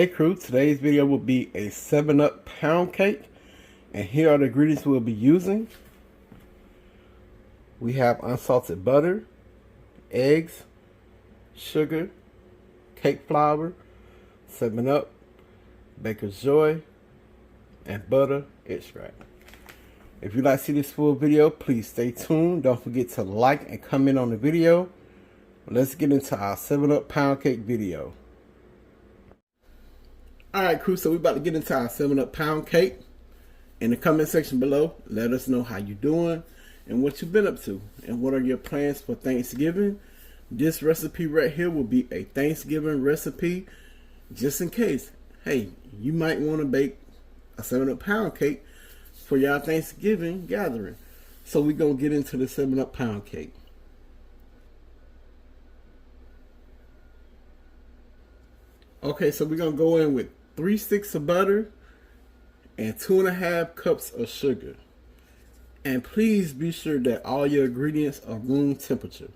Hey crew, today's video will be a 7-Up pound cake, and here are the ingredients we'll be using. We have unsalted butter, eggs, sugar, cake flour, 7-Up, Baker's Joy, and butter extract. If you'd like to see this full video, please stay tuned. Don't forget to like and comment on the video. Let's get into our 7-Up pound cake video. Alright crew, so we're about to get into our 7-Up pound cake. In the comment section below, let us know how you're doing and what you've been up to and what are your plans for Thanksgiving. This recipe right here will be a Thanksgiving recipe just in case. Hey, you might want to bake a 7-Up pound cake for y'all Thanksgiving gathering. So we're going to get into the 7-Up pound cake. Okay, so we're going to go in with 3 sticks of butter and 2.5 cups of sugar. And please be sure that all your ingredients are room temperature.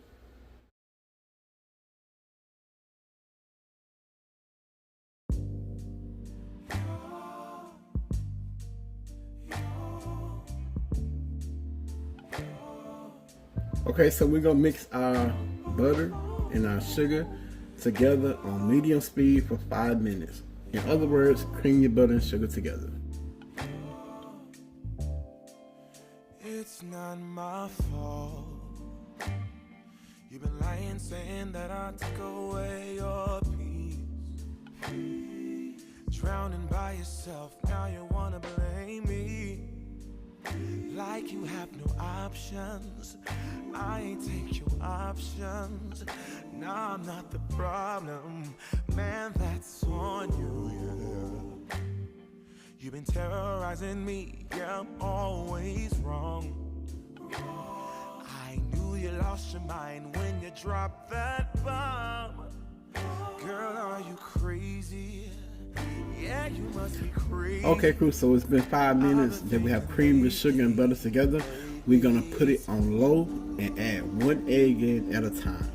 Okay, so we're going to mix our butter and our sugar together on medium speed for 5 minutes. In other words, cream your butter and sugar together. It's not my fault. You've been lying, saying that I took away your peace. Drowning by yourself, now you wanna blame me. Like you have no options. I ain't take your options. Now I'm not the problem, man, that's on you, yeah. You've been terrorizing me, yeah, I'm always wrong. I knew you lost your mind when you dropped that bomb. Girl, are you crazy? Yeah, you must be crazy. Okay, cool. So it's been 5 minutes that we have creamed the sugar and butter together. We're gonna put it on low and add 1 egg in at a time.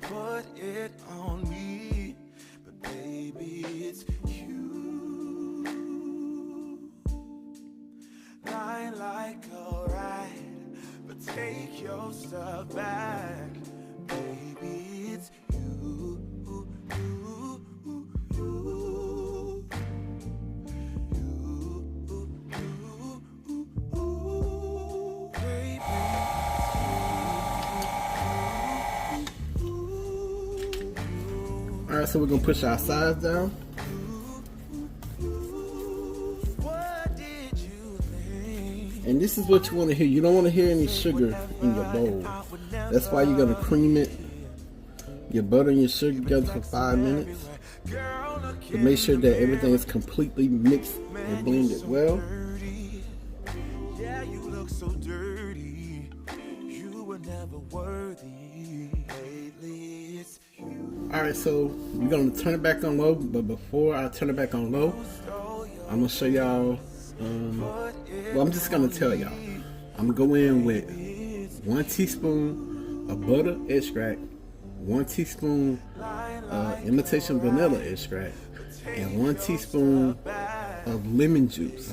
Put it on me, but baby, it's you. Lie like a ride, but take your stuff back. Baby, it's you. Alright, so we're gonna push our sides down. And this is what you want to hear. You don't want to hear any sugar in your bowl. That's why you're gonna cream it, your butter and your sugar together for 5 minutes. To make sure that everything is completely mixed and blended well. Yeah, you look so dirty. You were never worthy. Lately it's you. Alright, so we're gonna turn it back on low, but before I turn it back on low, I'm gonna show y'all, well, I'm just gonna tell y'all, I'm gonna go in with 1 teaspoon of butter extract, 1 teaspoon imitation vanilla extract, and 1 teaspoon of lemon juice.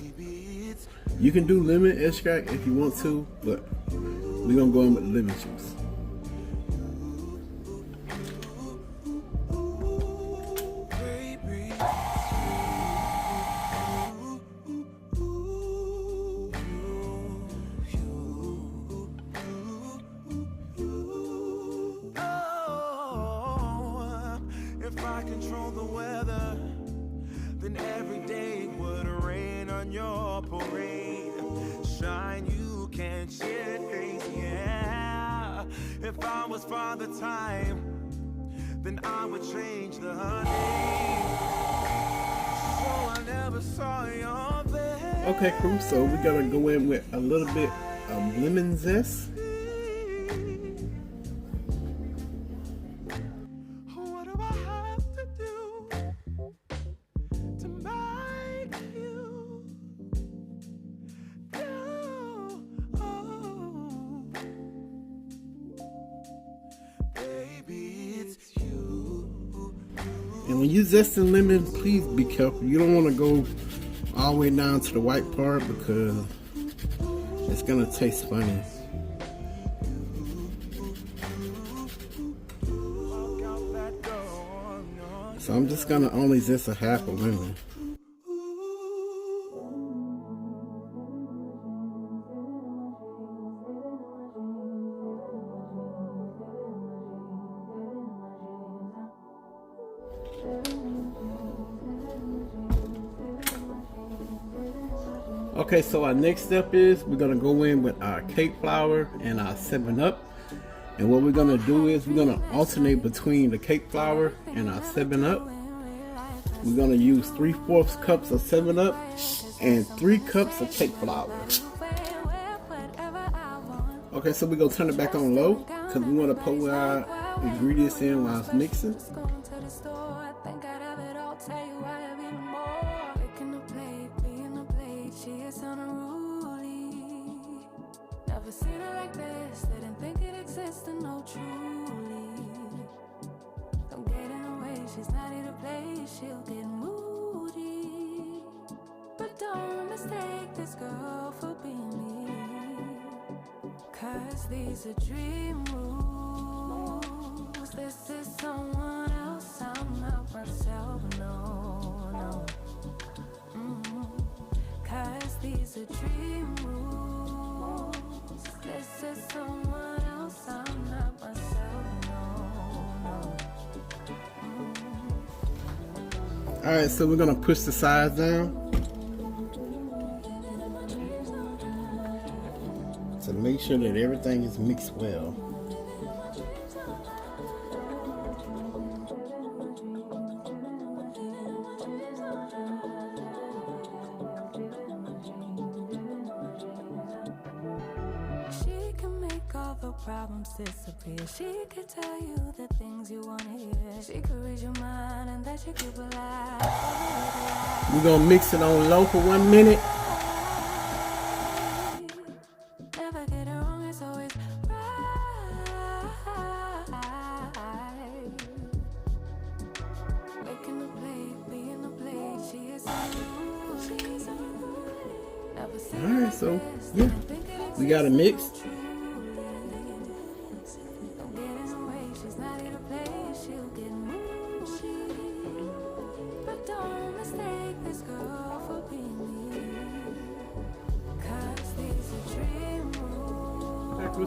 You can do lemon extract if you want to, but we're gonna go in with lemon juice. If I control the weather, then every day would rain on your parade. Shine, you can't chase, yeah. If I was Father Time, then I would change the name. So I never saw your face. Okay, cool. So we gotta go in with a little bit of lemon zest. Baby, it's you. And when you zesting lemon, please be careful. You don't want to go all the way down to the white part because it's gonna taste funny. So I'm just gonna only zest a half a lemon. Okay, so our next step is we're gonna go in with our cake flour and our 7-Up. And what we're gonna do is we're gonna alternate between the cake flour and our 7-Up. We're gonna use 3/4 cups of 7-Up and 3 cups of cake flour. Okay, so we're gonna turn it back on low because we wanna pour our ingredients in while it's mixing. Never seen her like this, didn't think it existed, no truly. Don't get in her way, she's not here to play, she'll get moody. But don't mistake this girl for being me, 'cause these are dream rules. This is someone else, I'm not myself, no, no. 'Cause these are dream rules. This is someone else, I'm not myself, no, no. Alright, so we're gonna push the sides down. So make sure that everything is mixed well. Problems disappear. She could tell you the things you want to hear. She could read your mind and that she could rely. We're gonna mix it on low for 1 minute. Never get it wrong, it's always right. Making the plate, being the plate. She is so never seen. Alright, so yeah, we got a mix.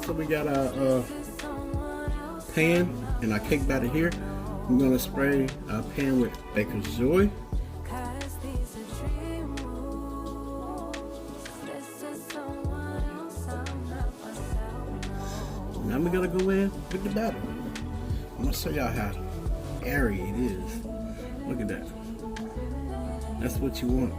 So we got our pan and our cake batter here. We're gonna spray our pan with Baker's Joy. Now we're gonna go in with the batter. I'm gonna show y'all how airy it is. Look at that. That's what you want.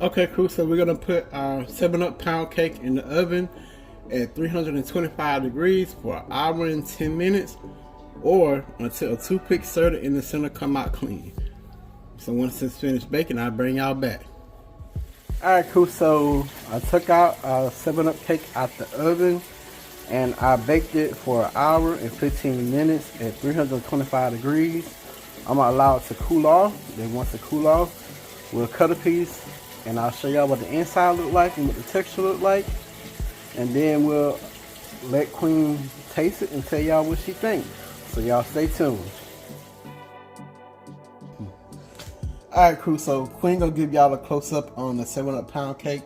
Okay, cool. So we're gonna put our 7-Up pound cake in the oven at 325 degrees for 1 hour and 10 minutes, or until a toothpick inserted in the center come out clean. So once it's finished baking, I'll bring y'all back. Alright, cool. So I took out our 7-Up cake out the oven and I baked it for 1 hour and 15 minutes at 325 degrees. I'm gonna allow it to cool off. Then once it cool off, we'll cut a piece and I'll show y'all what the inside look like and what the texture look like. And then we'll let Queen taste it and tell y'all what she thinks. So y'all stay tuned. Alright, crew, so Queen gonna give y'all a close up on the 7-Up pound cake.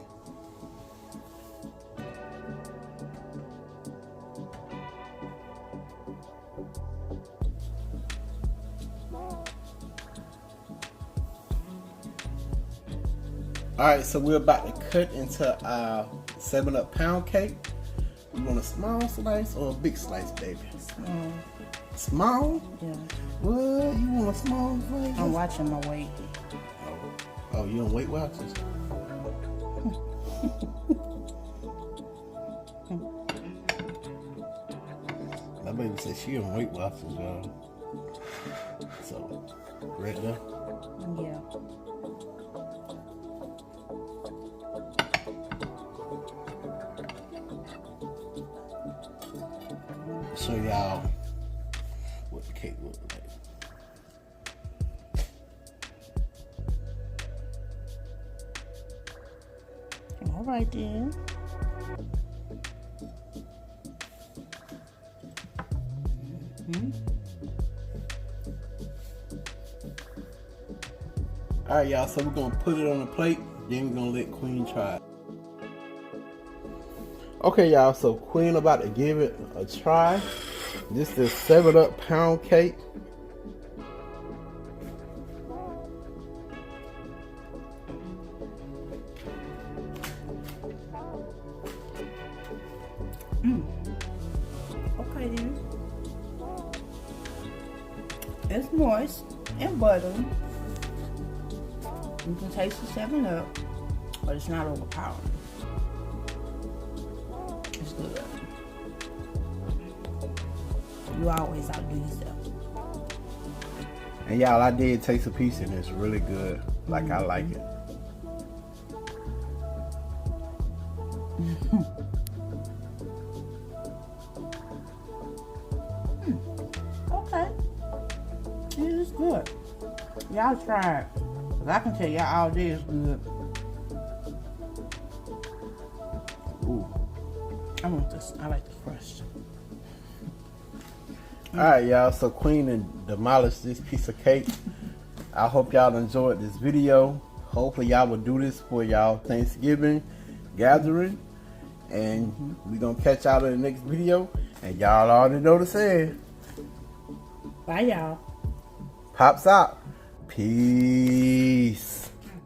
Alright, so we're about to cut into our 7-Up pound cake. You want a small slice or a big slice, baby? Small. Small? Yeah. What? You want a small slice? I'm watching my weight. Oh, you on Weight Watchers? My baby said she on Weight Watchers, y'all. So, right there. Yeah. Show y'all what the cake looks like. All right then. Alright, y'all, so we're gonna put it on a plate, then we're gonna let Queen try it. Okay, y'all, so Queen about to give it a try. This is 7-Up pound cake. Okay then. It's moist and buttery. You can taste the 7-Up, but it's not overpowering. It's good. You always outdo yourself. And y'all, I did taste a piece and it's really good. Like I like it. Okay. It is good. Y'all try it. 'Cause I can tell y'all all day is good. Ooh. I want this. I like the crust. Alright, y'all, so Queen and demolished this piece of cake. I hope y'all enjoyed this video. Hopefully y'all will do this for y'all Thanksgiving gathering. And we're gonna catch y'all in the next video. And y'all already know the saying. Bye, y'all. Pops out. Peace.